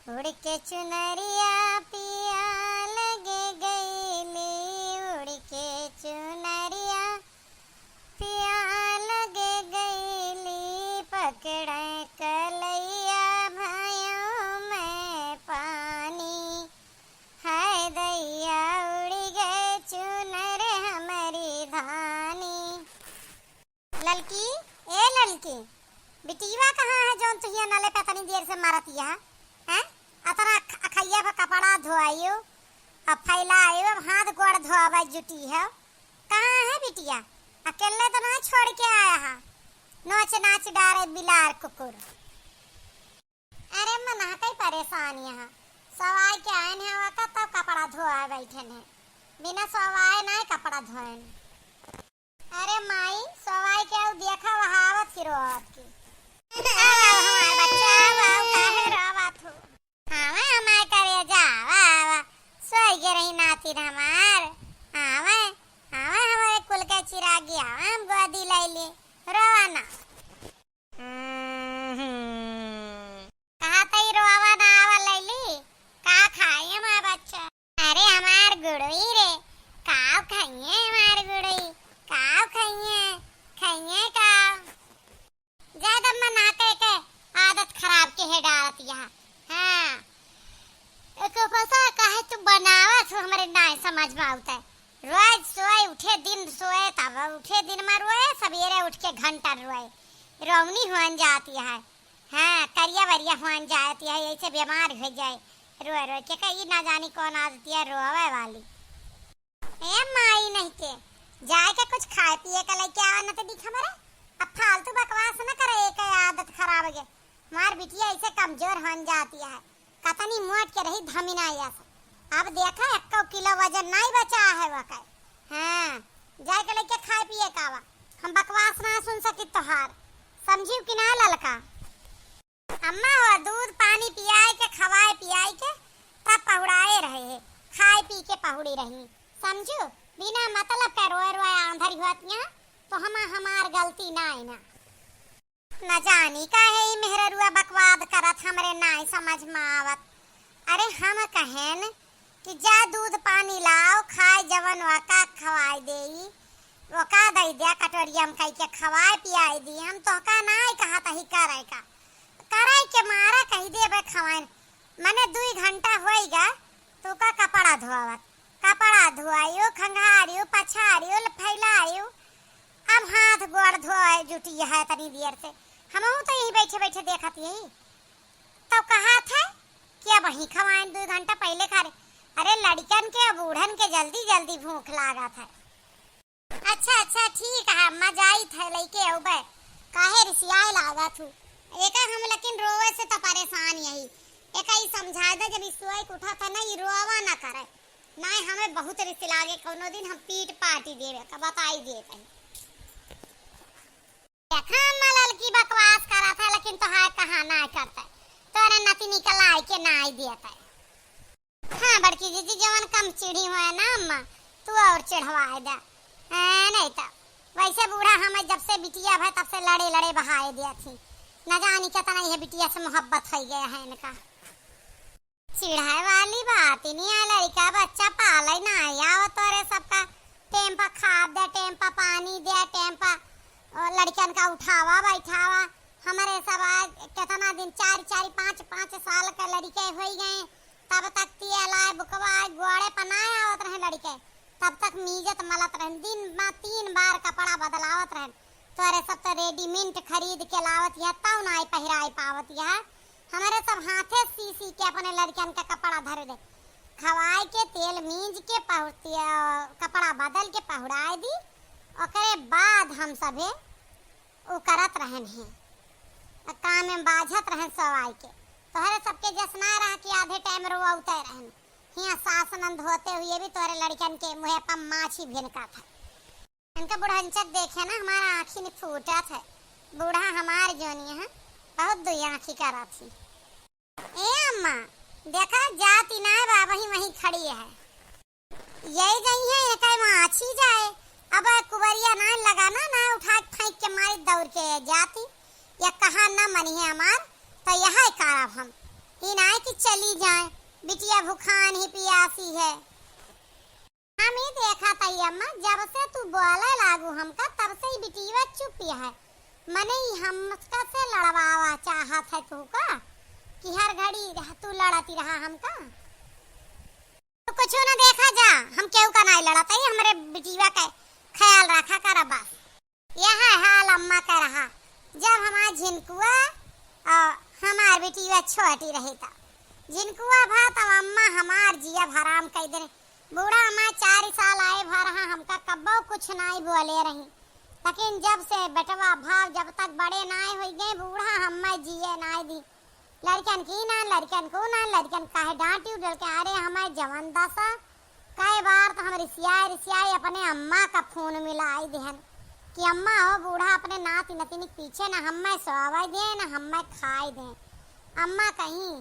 उड़ के चुनरिया पिया लगे गईली, उड़ के चुनरिया पिया लगे गईली, पकड़े कलैया भाइयों में पानी। हाय दैया उड़ गए चुनर हमारी धानी। ललकी ए ललकी, बिटिया कहाँ है जौन तुहिया नाले पे तनी देर से मारतिया हैं? अतना अखैया पे कपड़ा धोआइयो, अब फैलाइयो, अब हाथ गोड़ धोआवा जुटी है। कहाँ है बिटिया? अकेले तो ना छोड़ के आया है, नोच नाच डारे बिलार कुकुर। अरे मन कई परेशान यहाँ सवाई के आए हैं वक़्त तब कपड़ा धोआ बैठे हैं, बिना सवाई ना कपड़ा धोए। अरे माई सवाई के देखा वहावत फिरोवत की हमार बच्चा वाव काहे रोवत हो? आवे हमार करे जा वाव सोई गे रही नातिन हमार। आवे आवे हमारे कुल के चिरागी आवे हम गोदी ले ले रोवा ना। कहा तई रोवा ना आवा लैली का खाई हमार बच्चा? अरे हमार गुड़ई रे काव खाइए, हमार गुड़ई काव खाइए खाइए काव। ज्यादा मना के आदत खराब के है डालत यहाँ। हाँ एक पता काहे तू बनावत हो हमरे ना समझ में आवता है। रोज सोए उठे दिन सोए तब उठे दिन में रोए, सवेरे उठ के घंटा रोए, रोवनी हुन जाती है। हाँ करिया वरिया हुन जाती है, ऐसे बीमार हो जाए रोए रोए के। कहीं ना जानी कौन आदत है रोवे वाली। ए माई नहीं के जाए के कुछ खाए पिए का लेके आवा न तो दिखा मरे। अब फालतू बकवास न करे, एक आदत खराब है। मार बिटिया ऐसे कमजोर हो जाती है, कतनी मोट के रही धमिना ऐसा। अब देखा 1 किलो वजन नहीं बचा है वह का। हाँ जाए के लेके खाए पिए का आवा, हम बकवास ना सुन सकी तोहार, समझियो कि ना ललका? अम्मा वो दूध पानी पियाए के खवाए पियाए के तब पहुड़ाए रहे, खाए पी के पहुड़ी रही, समझो? बिना मतलब के रोए रोए आंधरी होती है तो हमार गलती ना है ना। न जानी काहे ई मेहरुआ बकवाद करत हमरे ना समझ में आवत। अरे हम कहेन कि जा दूध पानी लाओ, खाए जवन वका खवाए देई, वका दई दे कटोरिया में कई के खवाए पियाए दी। हम तो का ना कहा तही करे का करे के मारा कही देबे खवाए। मने 2 घंटा होईगा तो का कपड़ा धोवत, कपड़ा धोआइयो, खंगारियो, पछाड़ियो, फैलाइयो, अब हाथ गोड़ धोए जुटी है तनी देर से। हम तो यही बैठे बैठे देखत यही तो कहा था कि अब वही खवाएं 2 घंटा पहले खा रहे। अरे लड़कन के बूढ़न के जल्दी जल्दी भूख लागत है। अच्छा अच्छा ठीक है अम्मा जाई थे लेके औबे, काहे रिसियाए लागत हूँ। एक हम लेकिन रोवे से तो परेशान यही एक ही समझा दे, जब सोए उठा था नहीं रोवा ना करे ना, हमें बहुत रिस लागे। कोनो दिन हम पीट पार्टी देवे का बताई दे कहीं। देखा मलल की बकवास करा था लेकिन तोहार कहा ना करता है, तोरे नती निकल आई के ना आई देता है। हाँ बड़की जीजी जवन कम चिड़ी हुआ ना अम्मा तू और चिढ़वाए दे नहीं तो वैसे बूढ़ा हमें जब से बिटिया है तब से लड़े लड़े बहाए दिया थी। न जानी कितना ये बिटिया से मोहब्बत हो गया है इनका। चिढ़ाए वाली बात ही नहीं है, लड़का बच्चा पाले ना आया तोरे सबका टेम पर खाद दे, टेम पर पानी दे, टेम पर लड़कन का उठावा बैठावा। हमारे सब आज कितना दिन 4-5 साल का लड़के हो गए तब तक तियलाए बुकवाए गोड़े पनाए आवत रहे लड़के, तब तक मीजत मलत रहे, दिन में 3 बार कपड़ा बदलावत रहे। तोरे सब तो रेडीमेड खरीद के लावत है तब ना पहिराई पावत है। हमारे सब हाथे सी के अपने लड़कन का कपड़ा धर दे, खवाए के तेल मीज के कपड़ा बदल के पहुड़ाए दी। ओकरे बाद हम सभे उ करत रहन हैं काम में बाझत रहन सवाई के। तोहरे सबके जसना रहा कि आधे टाइम रोते रहन हिया सास नंद होते हुए भी तोहरे लड़कन के मुँह पर माछी भिनका था। इनका बुढ़ांचक देखे ना हमारा आँखी ने फूटा था। बूढ़ा हमार जोनी है बहुत 2 आँखी करा थी। ए अम्मा देखा जाती ना बाबा ही वहीं खड़ी है, यही गई है एक माछी जाए। अब कुबरिया ना लगाना ना उठा फेंक के मारी दौड़ के जाती या कहा ना मनी है हमार तो यह कारब हम ही ना कि चली जाए, बिटिया भूखान ही पियासी है। हम ही देखा था अम्मा, जब से तू बोले लागू हमका तब से ही बिटिया चुप है। मने ही हमका से लड़वावा चाहत है तू का कि हर घड़ी तू लड़ती रहा हमका। तो कुछ न देखा जा, हम केहू का नहीं लड़ता ही, हमारे बिटिया का ख्याल रखा कर बस। यह हाल अम्मा का रहा जब हमारा झिनकुआ और हमार बिटिया छोटी रही था। झिनकुआ भा तब अम्मा हमार जिया हराम कह दे। बूढ़ा हमार 4 साल आए भर हमका कब्बो कुछ नहीं बोले रही, लेकिन जब से बेटवा भाव जब तक बड़े नाय हो गए बूढ़ा हमें जिए नाय दी। लड़कन की ना लड़कन को ना लड़कन काहे डांटी उड़ल के अरे हमें जवन दशा। कई बार तो हम रिसियाई अपने अम्मा का फोन मिलाई देहन कि अम्मा हो बूढ़ा अपने नाती नतीनी के पीछे ना हमें सोवाई दे ना हमें खाई दे। अम्मा कहीं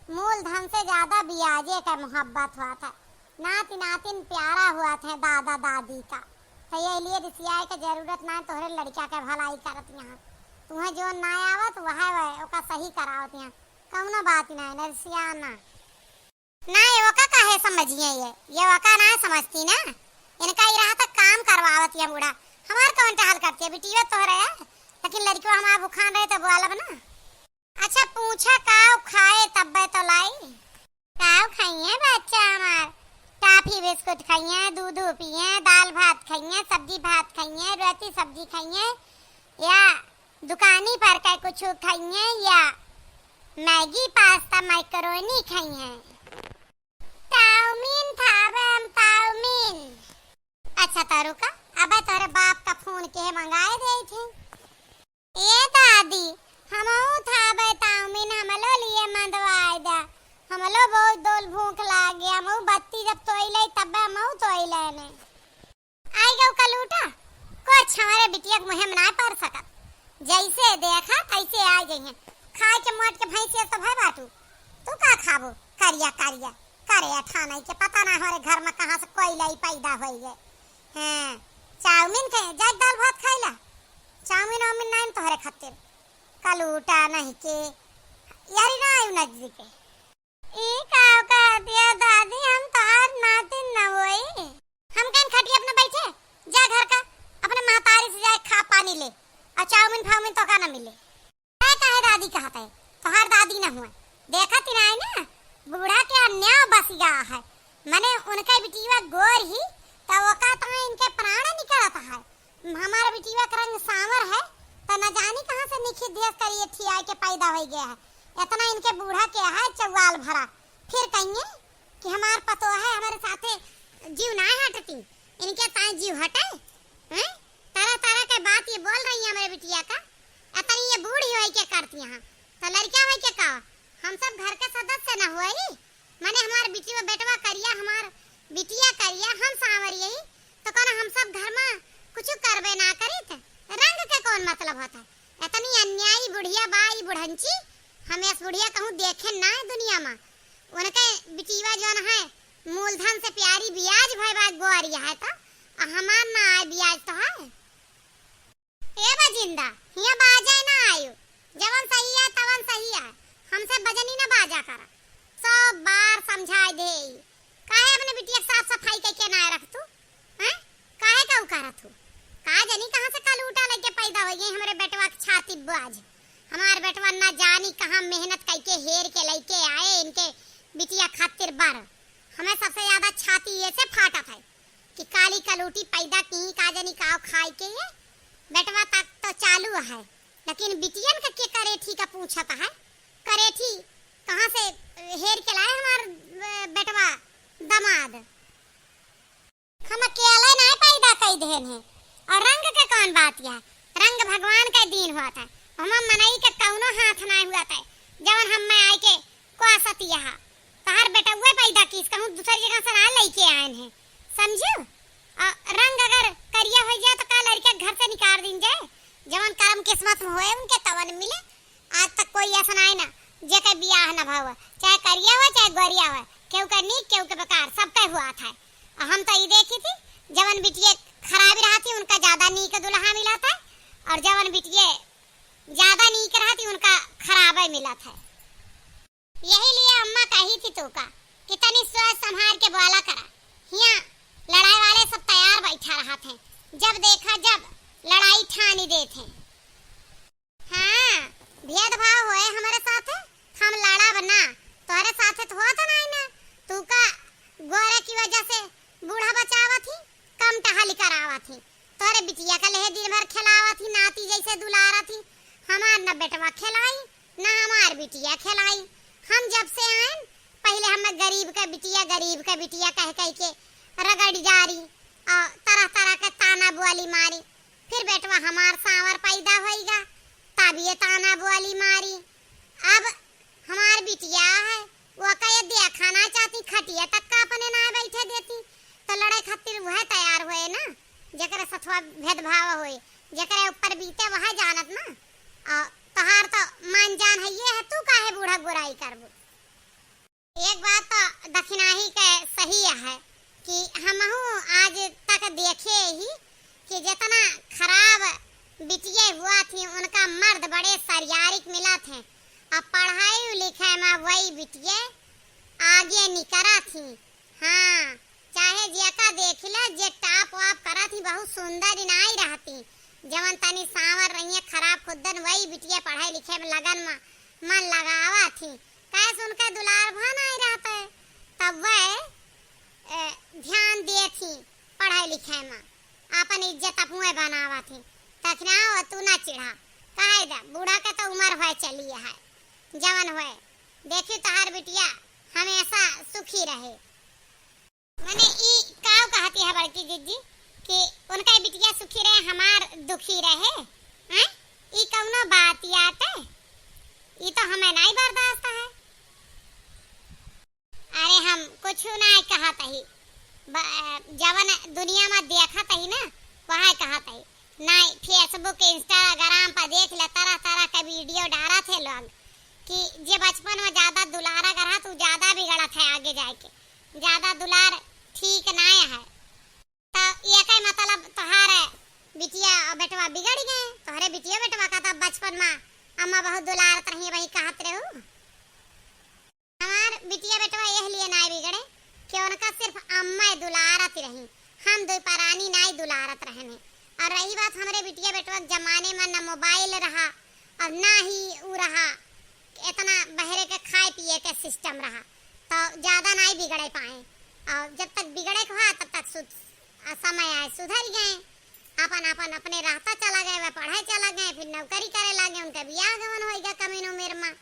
मूलधन से ज्यादा ब्याजे का मोहब्बत हुआ था, नाती नातिन प्यारा हुआ था दादा दादी का। तो ये लिए रिसियाई का जरूरत ना तोहरे लड़का के भलाई करत यहाँ। तुम्हें जो ना आवत वह ओका सही करावत यहाँ, कौनो बात नहीं रिसियाना ना ये ओका काहे समझिए। ये ओका ना समझती ना, इनका ही रहा था काम करवावत है बूढ़ा। हमार कौन टहल करती है बिटिया तोहरे है, लेकिन लड़की हमारा भूखान रहे तो बोलब ना। अच्छा पूछा काव खाए तब तो लाई काव खाइए बच्चा हमार, टाफी बिस्कुट खाइए, दूध पिए, दाल भात खाइए, सब्जी भात खाइए, रोटी सब्जी खाइए, या दुकानी पर का कुछ खाइए, या मैगी पास्ता मैकरोनी खाइए। Chow mein chow mein. अच्छा तारू का अब तोरे बाप का फोन के मंगाए दे थे। ये दादी हमहू थाबे चाउमीन हमलो लिए मंदवाए दा, हमलो बहुत दोल भूख लाग गया। हमहू बत्ती जब तोइले तब हमहू तोइले ने आई गौ कलूटा कुछ हमारे बिटिया मुहे में ना पर सकत। जैसे देखा तैसे आ गई खाए के मोट के भैंसिया तो भाई बाटू। तू का खाबो करिया करिया करे अठाना के पता ना हमारे घर में कहां से कोयला पैदा हो गए। हां चाउमीन खाए जा दाल भात खाइला, चाउमीन वाउमीन नहीं तोहरे खातिर कलूटा नहीं के यारी ना आयु नजदीक ई का दिया दादी हम तोहार नातिन न होई। हम कन खटिया अपने बैठे जा घर का अपने महतारी से जाए खा पानी ले और चाउमीन फाउमीन तो का ना मिले। है काहे दादी कहता है तोहार दादी ना हुआ देखा ती ना बूढ़ा के अन्याय बस गया है। मैंने उनका बिटिया गोर ही तो का तो इनके प्राण निकलता है। हमारा बिटिया का रंग सांवर है तो न जानी कहां से निखित देश करिए ठिया के पैदा हो गया है। इतना इनके बूढ़ा के है चौवाल भरा, फिर कहिए कि हमार पतो है हमारे साथे जीव ना हटती, इनके ताई जीव हटे हैं। तरह तरह के बात ये बोल रही है हमारे बिटिया का। इतनी ये बूढ़ी होई के करती है तो लड़का होई के का हम सब घर के सदस्य न हुए। माने हमार बिटिया बेटवा करिया हमार बिटिया करिया हम सांवरिए ही तो कौन हम सब घर में कुछ करबे ना करी थे। रंग के कौन मतलब होता है। इतनी अन्यायी बुढ़िया बाई बुढ़ंची हमें इस बुढ़िया कहूं देखे ना है दुनिया में। उनके बिटिया जो है मूलधन से प्यारी ब्याज भाई बात गोरिया है तो हमार ना आए ब्याज तो है ए बजिंदा हिया बाजा ना आयु जवन सही है तवन सही है। हमसे बजनी ना बाजा करा, 100 बार समझा दे काहे अपने बिटिया साफ सफाई करके ना रख तू हैं। काहे का उकारत तू का जानी कहां से कल उठा लेके पैदा हो गई हमारे बेटवा की छाती बाज। हमार बेटवा ना जानी कहां मेहनत करके हेर के लेके आए इनके बिटिया खातिर बार। हमें सबसे ज्यादा छाती ये से फाटा था कि काली कलूटी पैदा की का जानी काव खाई के ये बेटवा तक तो चालू है, लेकिन बिटियन का के करेठी का पूछता है। करेठी कहां से हेर के लाए हमार बेटवा दमाद। हम अकेले ना पैदा कई देन है और रंग के कौन बात है। रंग भगवान का दिन हुआ था, हम मनई के कौनो हाथ ना हुआ था। जवन हम में आए के कोसत यहां तहार बेटा हुए पैदा किस कहूं दूसरी जगह से ना लेके आए हैं समझो। रंग अगर करिया हो जाए तो का लड़का घर से निकाल दिन जाए। जवन कर्म किस्मत में होए उनके तवन मिले। आज तक कोई ऐसा ना है ना जे के बियाह ना भाव चाहे करिया हो चाहे गोरिया हो, केहू का नीक केहू के बेकार सबका हुआ था। हम तो ये देखी थी जवन बिटिया खराबी रहा थी उनका ज्यादा नीक दुल्हा मिला था और जवन बिटिया ज्यादा नीक रहा थी उनका खराब मिला था। यही लिए अम्मा कही थी तू का कि तनी सोच संभाल के बोला करा। यहाँ लड़ाई वाले सब तैयार बैठा रहा थे, जब देखा जब लड़ाई ठानी देते। हाँ, भेदभाव होए हमारे साथ, हम लड़ा बना तोहरे साथ तो हुआ था ना। तू का गोरे की वजह से बूढ़ा बचावा थी, कम टहली करावा थी, तोहरे बिटिया का लेहे दिन भर खिलावा थी, नाती जैसे दुलारा थी। हमार न बेटवा खिलाई न हमार बिटिया खिलाई। हम जब से आए पहले हम गरीब का बिटिया कह कह के रगड़ जारी और तरह तरह के ताना बुआली मारी। फिर बेटवा हमार सांवर पैदा होएगा तब ये ताना बुआली मारी। अब हमार बिटिया है वो कहे देखना चाहती, खटिया तक का अपने ना बैठे देती, तो लड़ाई खातिर वह तैयार हुए ना। जकरे सथवा भेदभाव होए, जकरे ऊपर बीते वह जानत ना। और तहार तो मान जान है ये है, तू काहे बूढ़ा बुराई करबू। एक बात तो दक्षिणाही के सही है कि हमहू आज तक देखे ही कि जितना खराब बिटिया हुआ थी उनका मर्द बड़े सरियारिक मिला थे। अब पढ़ाई लिखाई में वही बिटिया आगे निकरा थी। हाँ, चाहे जेका देख ले जे टाप वाप करा थी बहुत सुंदर नाई रहती, जवन तनी सांवर रही खराब खुदन वही बिटिया पढ़ाई लिखाई में लगन में मन लगावा थी। कैसे उनका दुलार भान आई रहता है, तब वह ध्यान दे थी पढ़ाई लिखाई में, अपन इज्जत अपने बनावा थी। तखना तू ना चिढ़ा, कहे दा बूढ़ा का तो उम्र हुए चली है, जवन हुए देखी तहार बिटिया हमेशा सुखी रहे। मैंने ई काव कहती है बड़की जीजी कि उनका बिटिया सुखी रहे हमार दुखी रहे। हैं ई कौनो बात आते, ई तो हमें नहीं बर्दाश्त है। अरे हम कुछ नहीं कहत ही, जवन दुनिया में देखत ही ना वह कहत ही। नहीं फेसबुक इंस्टाग्राम पर देख ले तरह तरह का वीडियो डाला थे लोग कि जे बचपन में ज्यादा दुलारा करा तू ज्यादा बिगड़ा था, आगे जाके ज्यादा दुलार ठीक नहीं है। तो ये कई मतलब तोहारे बिटिया और बेटवा बिगड़ गए। तोहरे बिटिया बेटवा का तो बचपन में अम्मा बहुत दुलारत रही वही कहत रहू। हमार बिटिया बेटवा यह लिए नहीं बिगड़े कि उनका सिर्फ अम्मा दुलारत रही, हम दो परानी नहीं दुलारत रहने। और रही बात हमारे बिटिया बेटवा जमाने में न मोबाइल रहा और ना ही उ रहा इतना बहरे के खाए पिए के सिस्टम रहा, तो ज्यादा नहीं बिगड़े पाए। और जब तक बिगड़े हुआ तब तक समय आए सुधर गए, अपन अपन अपने रास्ता चला गए, वह पढ़ाई चला गए, फिर नौकरी करे लगे, उनका ब्याह गवन होएगा कमीनो मेर में।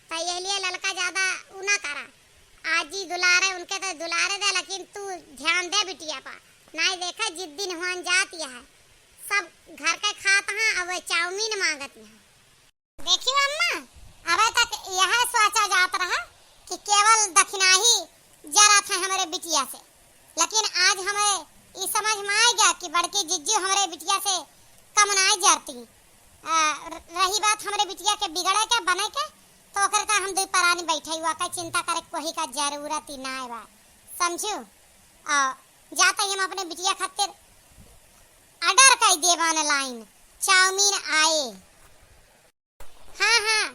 तो यह लिए लड़का ज्यादा उना करा, आज ही दुलारे उनके तो दुलारे दे, लेकिन तू ध्यान दे बिटिया पर। नहीं देखा जिस दिन हुआ जाती है सब घर के खाता है, अब वह चाउमीन मांगत है। देखियो अम्मा, अबे तक यह सोचा जाता रहा कि केवल दक्षिणाही जरा था हमारे बिटिया से, लेकिन आज हमें ये समझ में आ गया कि बड़की जिज्जू हमारे बिटिया से कम नहीं जरती। रही बात हमारे बिटिया के बिगड़े के बने के, तो ओकर का हम दो परानी बैठे हुआ का चिंता करे कोई का जरूरत ही ना है, समझू। जाता ही हम अपने बिटिया खातिर ऑर्डर कर देवान लाइन चाउमीन आए। हाँ हाँ,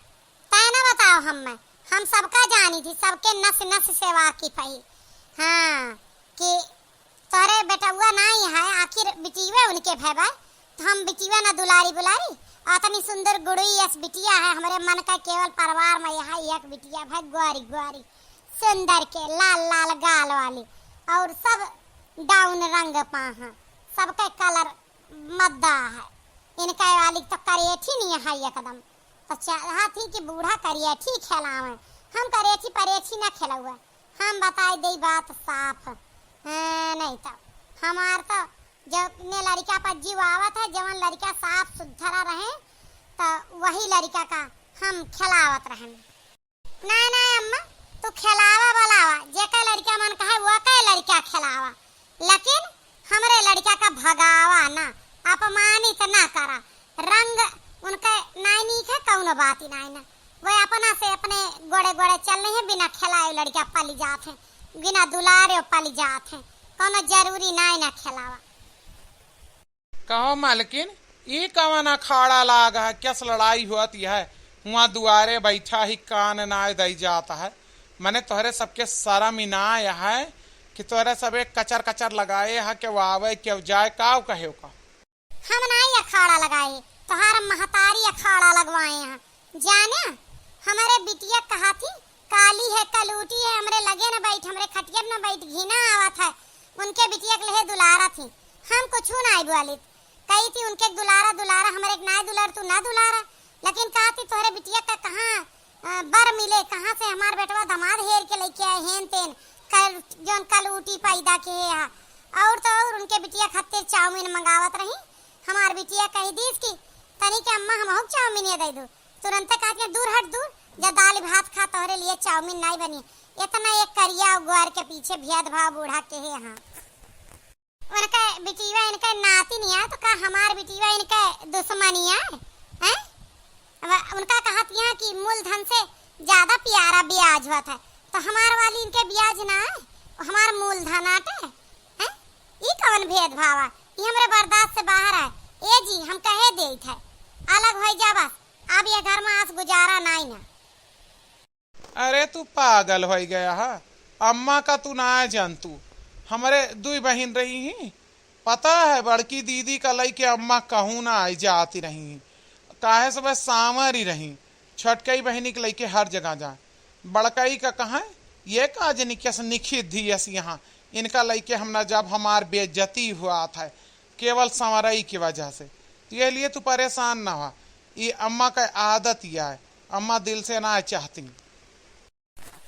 तैना बताओ हम सबका जानी थी, सबके नस नस से वाकिफ है। हाँ कि तोरे बेटुआ नहीं है, आखिर बिटिया उनके भैया, तो हम बिटिया ना दुलारी बुलारी। इतनी सुंदर गुड़ी यस बिटिया है हमारे मन का, केवल परिवार में यहाँ एक बिटिया है ग्वारी ग्वारी सुंदर के लाल लाल गाल वाली, और सब डाउन रंग पाहा, सबका कलर मद्दा है। इनका वाली तो करेठी नहीं है एकदम, तो चाहती कि बूढ़ा करेठी खिलावे, हम करेठी परेठी ना खिलावे। हम बताए दे बात साफ, नहीं तो हमार तो जब ने लड़का पर जीव आवत है, जवन लड़का साफ सुथरा रहे तो वही लड़का का हम खिलावत रहे। नहीं नहीं अम्मा, तू खिलावा बुलावा, जेका लड़का मन कहे वो का लड़का खिलावा, लेकिन हमरे लड़का का भगावा ना, अपमानित ना करा। रंग उनका नहीं नीक है, कौन बात ही नहीं ना, वो अपना से अपने गोड़े गोड़े चल नहीं है, बिना खिलाए लड़का पली जात है, बिना दुलारे पली जात है, कोनो जरूरी नहीं ना खिलावा। कहो मालकिन, ये कवन अखाड़ा लाग है, कैस लड़ाई होती है, वहाँ दुआरे बैठा ही कान नाय दई जाता है। मैंने तोहरे सबके शर्म ही ना आया है कि तोहरे सबे कचर कचर लगाए है के वावे के जाए काव कहे का। हम नहीं अखाड़ा लगाए, तोहार महतारी अखाड़ा लगवाए हैं। जाने हमारे बिटिया कहा थी काली है कलूटी है, हमरे लगे न बैठ, हमरे खटिया न बैठ, घिना आवत है। उनके बिटिया के लिए दुलारा थी, हम कुछ नहीं बोली, कही थी उनके दुलारा दुलारा, हमारे एक ना दुलार तू ना दुलारा। लेकिन कहा थी तोहरे बिटिया का कहाँ बर मिले, कहाँ से हमार बेटवा दामाद हेर के लेके आए हेन तेन कल जोन कलूटी पैदा के है। और तो और उनके बिटिया खातिर चाउमीन मंगावत रही, हमार बिटिया कही दी की तनी के अम्मा हम चाउमीन दे दो, तुरंत कहती दूर हट दूर, जब दाल भात खा तोहरे लिए चाउमीन नहीं बनी। इतना एक करिया गुआर के पीछे भेदभाव बूढ़ा के है। यहाँ उनका बिटिया इनका नाती नहीं है तो का हमार बिटिया इनका दुश्मनी है? उनका कहत यहाँ कि मूलधन से ज्यादा प्यारा ब्याज हुआ था, तो हमार वाली इनके ब्याज ना है, हमार मूलधन आटे है। ये कौन भेदभाव है? ये हमरे बर्दाश्त से बाहर है। ए जी हम कहे दे थे अलग हो जा, बस अब ये घर में आज गुजारा नहीं ना। अरे तू पागल हो गया है, अम्मा का तू ना जानतू, हमारे दो बहन रही ही, पता है बड़की दीदी का लई के अम्मा कहूँ ना आई जाती रही, काहे सब सामर ही रही, छटकई बहनी के लेके हर जगह जा, बड़कई का कहा ये काज निखित धी यहाँ इनका लेके हमने जब हमार बेइज्जती हुआ था केवल संवरई की वजह से, ये लिए तू परेशान ना हुआ। ये अम्मा का आदत यह है, अम्मा दिल से ना चाहती।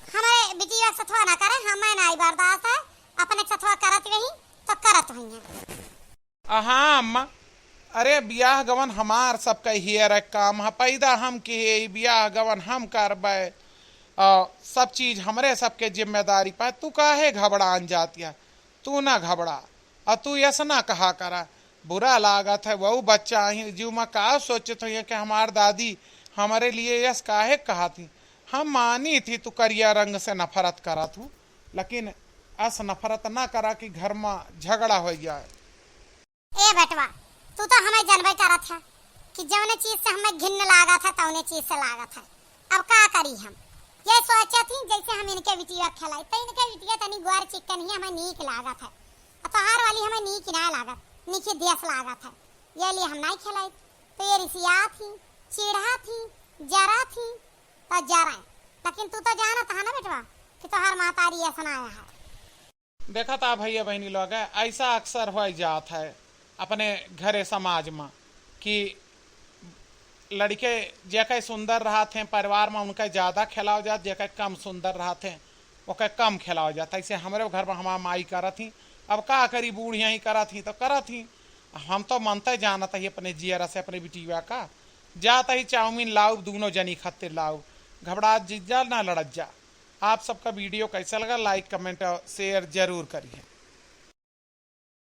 हमारे बिटिया सथवा ना करे, हमें नहीं बर्दाश्त है, अपने सथवा करत रही तो करत हुई। हाँ अम्मा, अरे ब्याह गवन हमार सबका हियर काम है, पैदा हम के ब्याह गवन हम करबे, सब चीज हमरे सबके जिम्मेदारी पाए, तू काहे घबरान जाती है? तू ना घबरा, और तू ऐसा ना कहा करा, बुरा लागत है वो बच्चा ही जीव में का सोचत हो कि हमार दादी हमारे लिए यस काहे कहा थी। हम मानी थी तू करिया रंग से नफरत करा तू, लेकिन अस नफरत ना करा कि घर में झगड़ा हो जाए। ए बेटवा तू तो हमें जानबे करत है कि जौने चीज से हमें घिन्न लागत है तौने चीज से लागत है। अब का करी हम ये सोचा थी जैसे हम इनके बिटिया खिलाई, तो इनके बिटिया तनी गुआर चिकन ही हमें नीक लागत है, तोहार वाली हमें नीक ना लागत, नीचे देश लागत है, ये लिए हम नहीं खिलाई। तो ये रिसिया थी, चिढ़ा थी, जरा थी तो जरा, लेकिन तू तो जानत है ना बेटवा कि तोहार महतारी ऐसा आया है। देखा था भैया बहनी लोग ऐसा अक्सर हो जात है अपने घरे समाज में कि लड़के जेके सुंदर रहते हैं परिवार में उनका ज्यादा खिलाओ जात, जेके कम सुंदर रहते हैं ओके कम खिलाओ जाता। ऐसे हमारे घर में हमारा माई करत थी, अब का करी बूढ़िया ही करत थी तो करत थी, हम तो मनते जानत ही अपने जियरा से अपने बिटिया का, जाता ही चाउमीन लाओ दोनों जनी खातिर लाओ, घबरा जिज्जा ना लड़त जा। आप सबका वीडियो कैसा लगा लाइक कमेंट और शेयर जरूर करिए।